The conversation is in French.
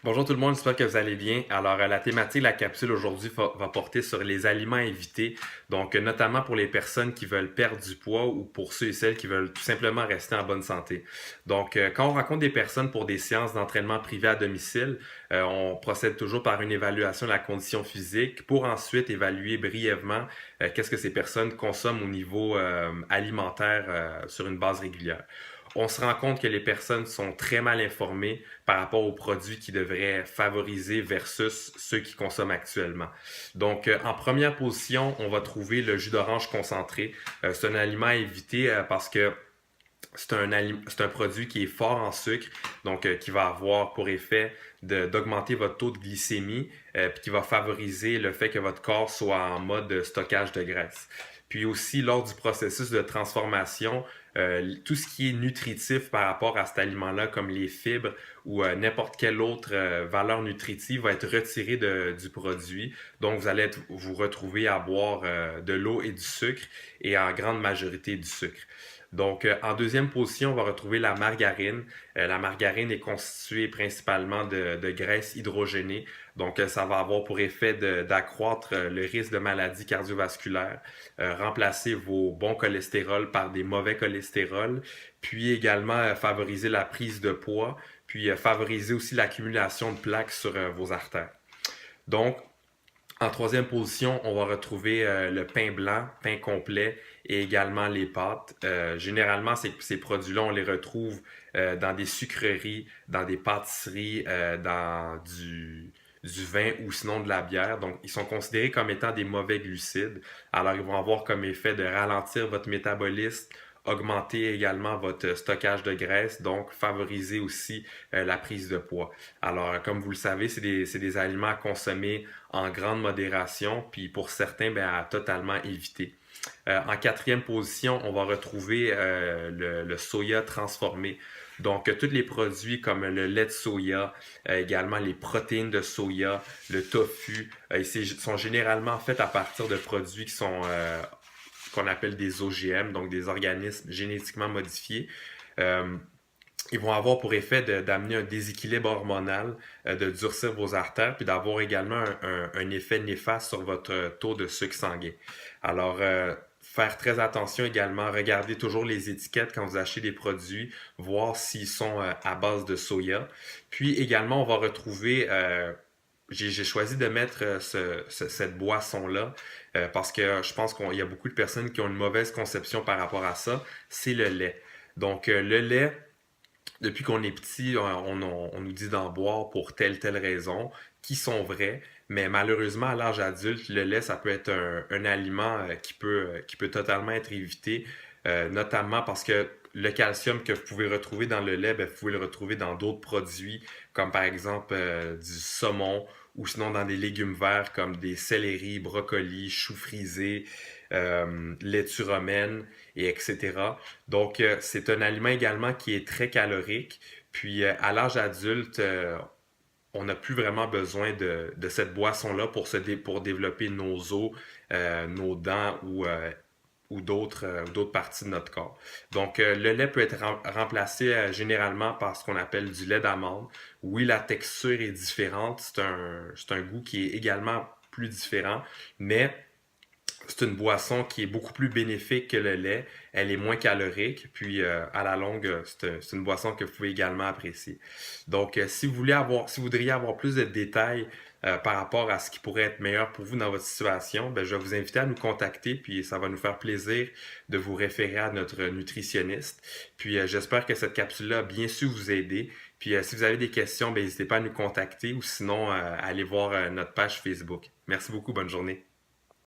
Bonjour tout le monde, j'espère que vous allez bien. Alors, la thématique de la capsule aujourd'hui va porter sur les aliments à éviter. Donc, notamment pour les personnes qui veulent perdre du poids ou pour ceux et celles qui veulent tout simplement rester en bonne santé. Donc, quand on rencontre des personnes pour des séances d'entraînement privées à domicile, on procède toujours par une évaluation de la condition physique pour ensuite évaluer brièvement qu'est-ce que ces personnes consomment au niveau alimentaire sur une base régulière. On se rend compte que les personnes sont très mal informées par rapport aux produits qui devraient favoriser versus ceux qui consomment actuellement. Donc, en première position, on va trouver le jus d'orange concentré. C'est un aliment à éviter parce que c'est un produit qui est fort en sucre, donc qui va avoir pour effet d'augmenter votre taux de glycémie, puis qui va favoriser le fait que votre corps soit en mode stockage de graisse. Puis aussi, lors du processus de transformation, tout ce qui est nutritif par rapport à cet aliment-là, comme les fibres ou n'importe quelle autre valeur nutritive, va être retiré du produit. Donc, vous allez vous retrouver à boire de l'eau et du sucre, et en grande majorité du sucre. Donc, en deuxième position, on va retrouver la margarine. La margarine est constituée principalement de graisse hydrogénée. Donc, ça va avoir pour effet d'accroître le risque de maladies cardiovasculaires, remplacer vos bons cholestérols par des mauvais cholestérols, puis également favoriser la prise de poids, puis favoriser aussi l'accumulation de plaques sur vos artères. Donc, en troisième position, on va retrouver le pain blanc, pain complet et également les pâtes. Généralement, ces produits-là, on les retrouve dans des sucreries, dans des pâtisseries, dans du vin ou sinon de la bière. Donc, ils sont considérés comme étant des mauvais glucides. Alors, ils vont avoir comme effet de ralentir votre métabolisme, augmenter également votre stockage de graisse, donc favoriser aussi la prise de poids. Alors, comme vous le savez, c'est des aliments à consommer en grande modération, puis pour certains, ben, à totalement éviter. En quatrième position, on va retrouver le soya transformé. Donc, tous les produits comme le lait de soya, également les protéines de soya, le tofu, ils sont généralement faits à partir de produits qui sont qu'on appelle des OGM, donc des organismes génétiquement modifiés. Euh, Ils vont avoir pour effet d'amener un déséquilibre hormonal, de durcir vos artères, puis d'avoir également un effet néfaste sur votre taux de sucre sanguin. Alors, faire très attention également, regardez toujours les étiquettes quand vous achetez des produits, voir s'ils sont à base de soya. Puis également, on va retrouver j'ai choisi de mettre cette boisson-là parce que je pense qu'il y a beaucoup de personnes qui ont une mauvaise conception par rapport à ça. C'est le lait. Donc, le lait, depuis qu'on est petit, on nous dit d'en boire pour telle raison, qui sont vraies, mais malheureusement, à l'âge adulte, le lait, ça peut être un aliment qui peut totalement être évité, notamment parce que le calcium que vous pouvez retrouver dans le lait, ben, vous pouvez le retrouver dans d'autres produits, comme par exemple du saumon, ou sinon dans des légumes verts comme des céleris, brocolis, choux frisés, laitue romaine, et etc. Donc, c'est un aliment également qui est très calorique. Puis, à l'âge adulte, on n'a plus vraiment besoin de cette boisson-là pour développer nos os, nos dents ou d'autres parties de notre corps. Donc, le lait peut être remplacé généralement par ce qu'on appelle du lait d'amande. Oui, la texture est différente, c'est un goût qui est également plus différent, mais c'est une boisson qui est beaucoup plus bénéfique que le lait. Elle est moins calorique, puis à la longue, c'est une boisson que vous pouvez également apprécier. Donc, si vous voudriez avoir plus de détails par rapport à ce qui pourrait être meilleur pour vous dans votre situation, ben, je vais vous inviter à nous contacter, puis ça va nous faire plaisir de vous référer à notre nutritionniste. Puis, j'espère que cette capsule-là a bien su vous aider. Puis, si vous avez des questions, ben, n'hésitez pas à nous contacter ou sinon, allez voir notre page Facebook. Merci beaucoup, bonne journée.